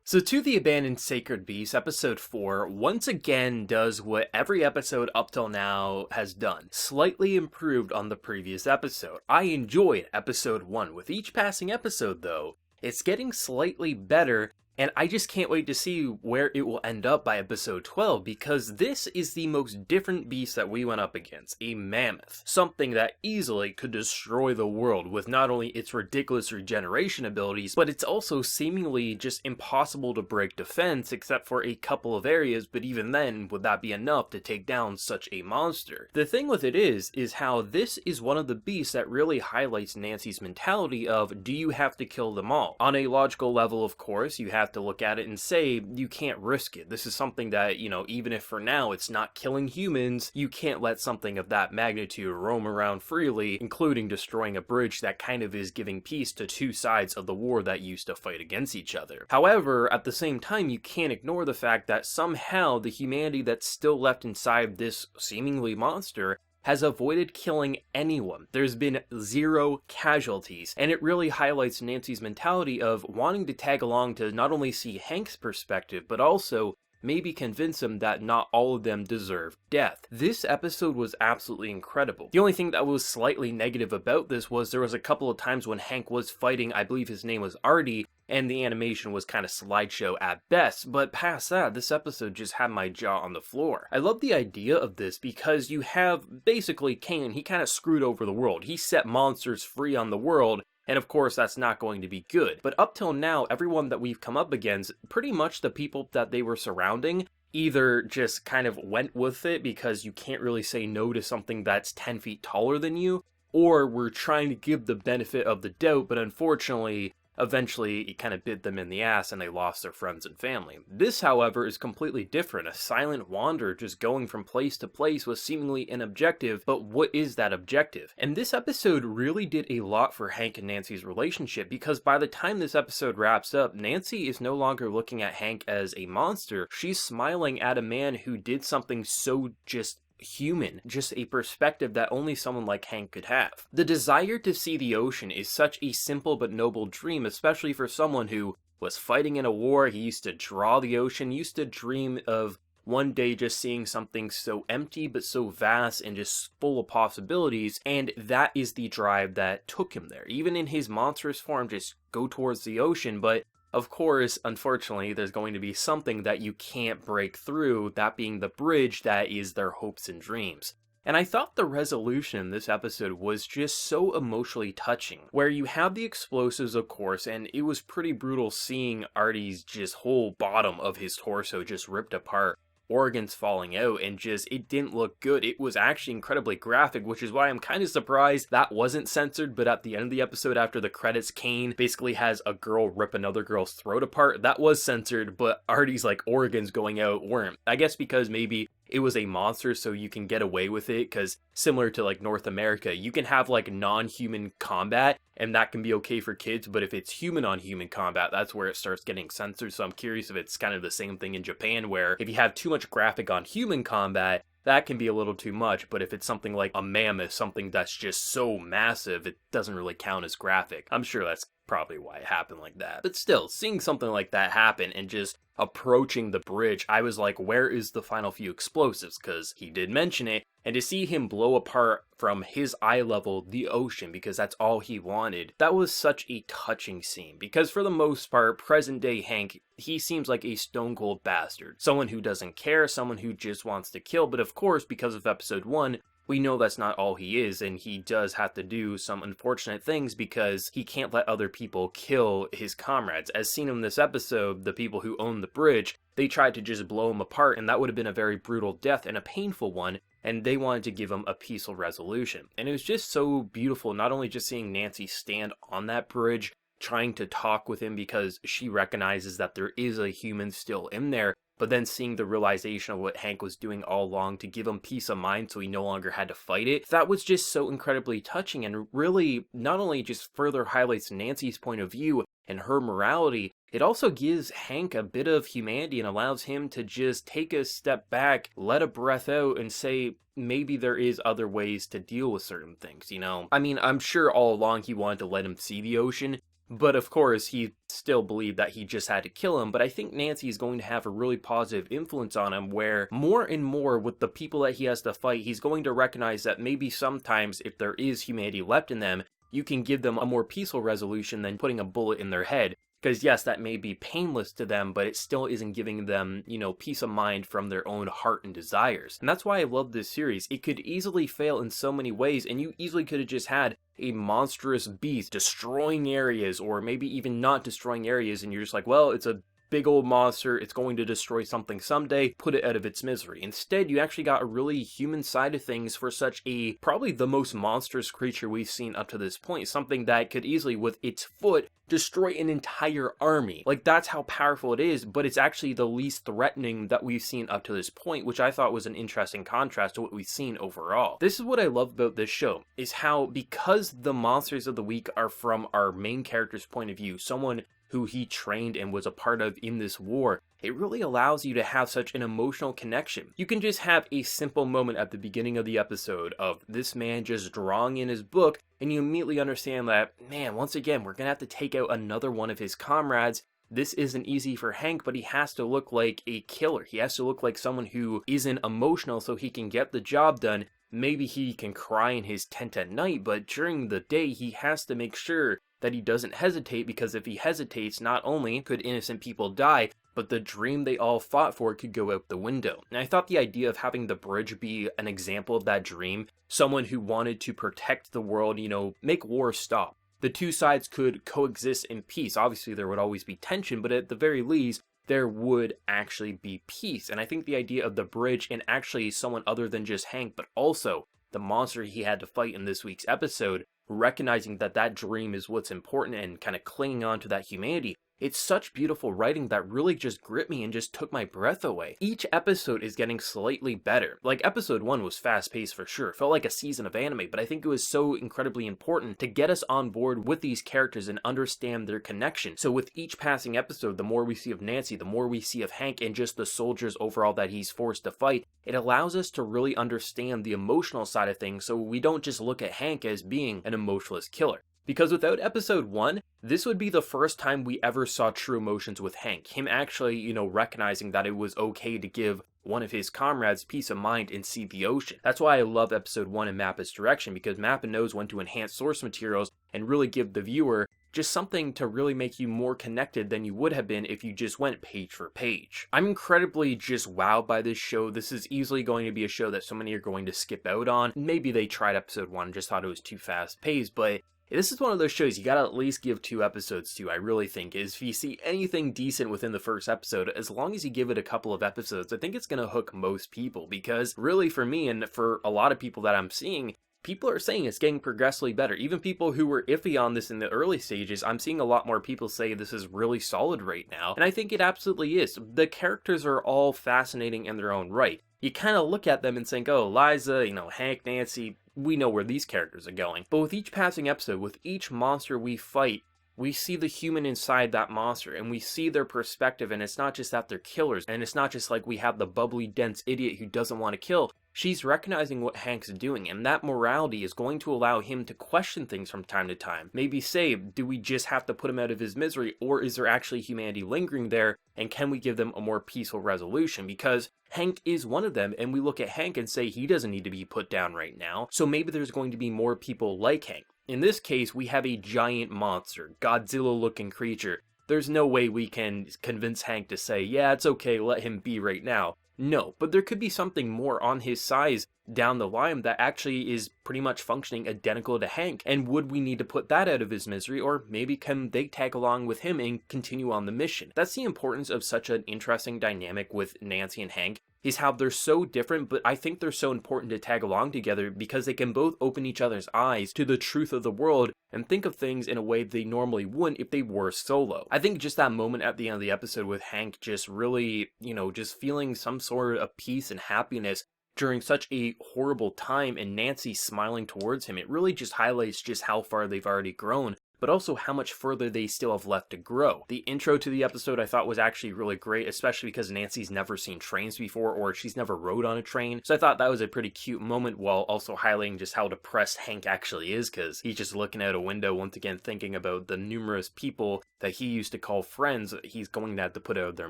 So To the Abandoned Sacred Beast, episode 4, once again does what every episode up till now has done. Slightly improved on the previous episode. I enjoyed episode 1. With each passing episode though, it's getting slightly better, and I just can't wait to see where it will end up by episode 12, because this is the most different beast that we went up against. A mammoth. Something that easily could destroy the world with not only its ridiculous regeneration abilities, but it's also seemingly just impossible to break defense except for a couple of areas, but even then, would that be enough to take down such a monster? The thing with it is how this is one of the beasts that really highlights Nancy's mentality of, do you have to kill them all? On a logical level, of course, you have to look at it and say, you can't risk it. This is something that, even if for now it's not killing humans, you can't let something of that magnitude roam around freely, including destroying a bridge that kind of is giving peace to two sides of the war that used to fight against each other. However, at the same time, you can't ignore the fact that somehow the humanity that's still left inside this seemingly monster has avoided killing anyone. There's been 0 casualties, and it really highlights Nancy's mentality of wanting to tag along to not only see Hank's perspective, but also maybe convince him that not all of them deserve death. This episode was absolutely incredible. The only thing that was slightly negative about this was there was a couple of times when Hank was fighting, I believe his name was Artie, and the animation was kind of slideshow at best, but past that, this episode just had my jaw on the floor. I love the idea of this because you have basically Kane, he kind of screwed over the world. He set monsters free on the world, and of course that's not going to be good. But up till now, everyone that we've come up against, pretty much the people that they were surrounding, either just kind of went with it because you can't really say no to something that's 10 feet taller than you, or were trying to give the benefit of the doubt, but unfortunately, eventually, it kind of bit them in the ass and they lost their friends and family. This, however, is completely different. A silent wanderer just going from place to place was seemingly an objective, but what is that objective? And this episode really did a lot for Hank and Nancy's relationship, because by the time this episode wraps up, Nancy is no longer looking at Hank as a monster. She's smiling at a man who did something so just human, just a perspective that only someone like Hank could have. The desire to see the ocean is such a simple but noble dream, especially for someone who was fighting in a war. He used to draw the ocean, used to dream of one day just seeing something so empty but so vast and just full of possibilities, and that is the drive that took him there. Even in his monstrous form, just go towards the ocean, but of course, unfortunately, there's going to be something that you can't break through, that being the bridge that is their hopes and dreams. And I thought the resolution in this episode was just so emotionally touching, where you have the explosives, of course, and it was pretty brutal seeing Artie's just whole bottom of his torso just ripped apart, organs falling out, and just, it didn't look good. It was actually incredibly graphic, which is why I'm kind of surprised that wasn't censored. But at the end of the episode, after the credits, Kane basically has a girl rip another girl's throat apart. That was censored, but Artie's like organs going out weren't. I guess because maybe it was a monster, so you can get away with it, because similar to like North America, you can have like non-human combat and that can be okay for kids, but if it's human on human combat, that's where it starts getting censored. So I'm curious if it's kind of the same thing in Japan, where if you have too much graphic on human combat, that can be a little too much, but if it's something like a mammoth, something that's just so massive, it doesn't really count as graphic. I'm sure that's probably why it happened like that. But still, seeing something like that happen and just approaching the bridge, I was like, where is the final few explosives? Because he did mention it, and to see him blow apart from his eye level the ocean, because that's all he wanted, that was such a touching scene. Because for the most part, present day Hank, he seems like a stone cold bastard, someone who doesn't care, someone who just wants to kill. But of course, because of episode 1, we know that's not all he is, and he does have to do some unfortunate things because he can't let other people kill his comrades. As seen in this episode, the people who own the bridge, they tried to just blow him apart, and that would have been a very brutal death and a painful one, and they wanted to give him a peaceful resolution. And it was just so beautiful, not only just seeing Nancy stand on that bridge, trying to talk with him because she recognizes that there is a human still in there, but then seeing the realization of what Hank was doing all along to give him peace of mind so he no longer had to fight it. That was just so incredibly touching, and really not only just further highlights Nancy's point of view and her morality, it also gives Hank a bit of humanity and allows him to just take a step back, let a breath out, and say, maybe there is other ways to deal with certain things, you know? I mean, I'm sure all along he wanted to let him see the ocean, But of course, he still believed that he just had to kill him. But I think Nancy is going to have a really positive influence on him, where more and more with the people that he has to fight, he's going to recognize that maybe sometimes if there is humanity left in them, you can give them a more peaceful resolution than putting a bullet in their head. Because yes, that may be painless to them, but it still isn't giving them, peace of mind from their own heart and desires. And that's why I love this series. It could easily fail in so many ways, and you easily could have just had a monstrous beast destroying areas, or maybe even not destroying areas, and you're just like, well, it's a big old monster, it's going to destroy something someday, put it out of its misery. Instead, you actually got a really human side of things for such a, probably the most monstrous creature we've seen up to this point, something that could easily, with its foot, destroy an entire army. Like, that's how powerful it is, but it's actually the least threatening that we've seen up to this point, which I thought was an interesting contrast to what we've seen overall. This is what I love about this show, is how, because the monsters of the week are from our main character's point of view, someone who he trained and was a part of in this war, it really allows you to have such an emotional connection. You can just have a simple moment at the beginning of the episode of this man just drawing in his book, and you immediately understand that, man, once again, we're gonna have to take out another one of his comrades. This isn't easy for Hank, but he has to look like a killer. He has to look like someone who isn't emotional so he can get the job done. Maybe he can cry in his tent at night, but during the day, he has to make sure that he doesn't hesitate, because if he hesitates, not only could innocent people die, but the dream they all fought for could go out the window. And I thought the idea of having the bridge be an example of that dream, someone who wanted to protect the world, make war stop. The two sides could coexist in peace. Obviously, there would always be tension, but at the very least, there would actually be peace. And I think the idea of the bridge and actually someone other than just Hank, but also the monster he had to fight in this week's episode, recognizing that that dream is what's important and kind of clinging on to that humanity. It's such beautiful writing that really just gripped me and just took my breath away. Each episode is getting slightly better. Like, episode 1 was fast-paced for sure. It felt like a season of anime, but I think it was so incredibly important to get us on board with these characters and understand their connection. So with each passing episode, the more we see of Nancy, the more we see of Hank, and just the soldiers overall that he's forced to fight, it allows us to really understand the emotional side of things, so we don't just look at Hank as being an emotionless killer. Because without episode 1, this would be the first time we ever saw true emotions with Hank. Him actually, recognizing that it was okay to give one of his comrades peace of mind and see the ocean. That's why I love episode 1 and Mappa's direction, because Mappa knows when to enhance source materials and really give the viewer just something to really make you more connected than you would have been if you just went page for page. I'm incredibly just wowed by this show. This is easily going to be a show that so many are going to skip out on. Maybe they tried episode 1 and just thought it was too fast paced, but this is one of those shows you gotta at least give 2 episodes to, I really think. Is if you see anything decent within the first episode, as long as you give it a couple of episodes, I think it's gonna hook most people. Because really, for me and for a lot of people that I'm seeing, people are saying it's getting progressively better. Even people who were iffy on this in the early stages, I'm seeing a lot more people say this is really solid right now. And I think it absolutely is. The characters are all fascinating in their own right. You kind of look at them and think, oh, Liza, Hank, Nancy, we know where these characters are going. But with each passing episode, with each monster we fight, we see the human inside that monster, and we see their perspective, and it's not just that they're killers, and it's not just like we have the bubbly, dense idiot who doesn't want to kill. She's recognizing what Hank's doing, and that morality is going to allow him to question things from time to time. Maybe say, do we just have to put him out of his misery, or is there actually humanity lingering there, and can we give them a more peaceful resolution? Because Hank is one of them, and we look at Hank and say he doesn't need to be put down right now, so maybe there's going to be more people like Hank. In this case, we have a giant monster, Godzilla-looking creature. There's no way we can convince Hank to say, yeah, it's okay, let him be right now. No, but there could be something more on his size down the line that actually is pretty much functioning identical to Hank, and would we need to put that out of his misery, or maybe can they tag along with him and continue on the mission? That's the importance of such an interesting dynamic with Nancy and Hank, is how they're so different, but I think they're so important to tag along together because they can both open each other's eyes to the truth of the world and think of things in a way they normally wouldn't if they were solo. I think just that moment at the end of the episode with Hank just really, just feeling some sort of peace and happiness during such a horrible time, and Nancy smiling towards him, it really just highlights just how far they've already grown but also how much further they still have left to grow. The intro to the episode I thought was actually really great, especially because Nancy's never seen trains before, or she's never rode on a train, so I thought that was a pretty cute moment, while also highlighting just how depressed Hank actually is, because he's just looking out a window once again thinking about the numerous people that he used to call friends that he's going to have to put out of their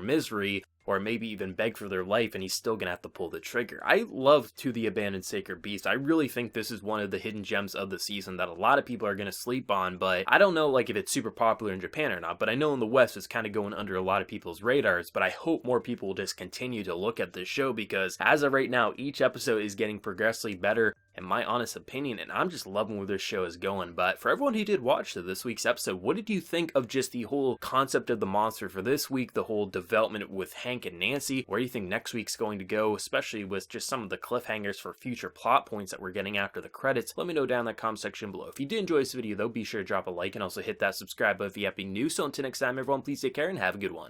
misery, or maybe even beg for their life, and he's still gonna have to pull the trigger. I love To the Abandoned Sacred Beast. I really think this is one of the hidden gems of the season that a lot of people are gonna sleep on, but I don't know like if it's super popular in Japan or not, but I know in the West it's kind of going under a lot of people's radars, but I hope more people will just continue to look at this show, because as of right now, each episode is getting progressively better, in my honest opinion, and I'm just loving where this show is going. But for everyone who did watch this week's episode, what did you think of just the whole concept of the monster for this week, the whole development with Hank and Nancy? Where do you think next week's going to go, especially with just some of the cliffhangers for future plot points that we're getting after the credits? Let me know down in the comment section below. If you did enjoy this video though, be sure to drop a like and also hit that subscribe button if you have any new. So until next time everyone, please take care and have a good one.